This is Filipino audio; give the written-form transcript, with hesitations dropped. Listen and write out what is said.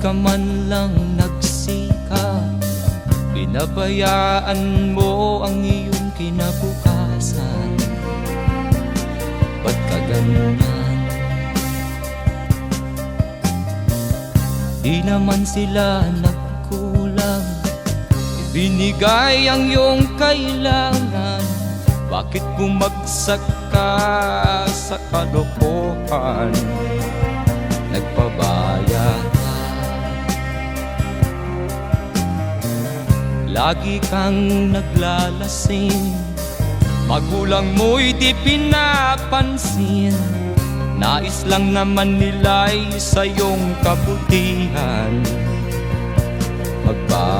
ka man lang nagsikap, pinabayaan mo ang iyong kinabukasan. Ba't ka ganyan? Di naman sila nagkulang, ibinigay ang iyong kailangan. Bakit bumagsak ka sa kalokohan? Nagpabaya ka, lagi kang naglalasing, magulang mo'y di pinapansin. Nais lang naman nila'y sa iyong kabutihan.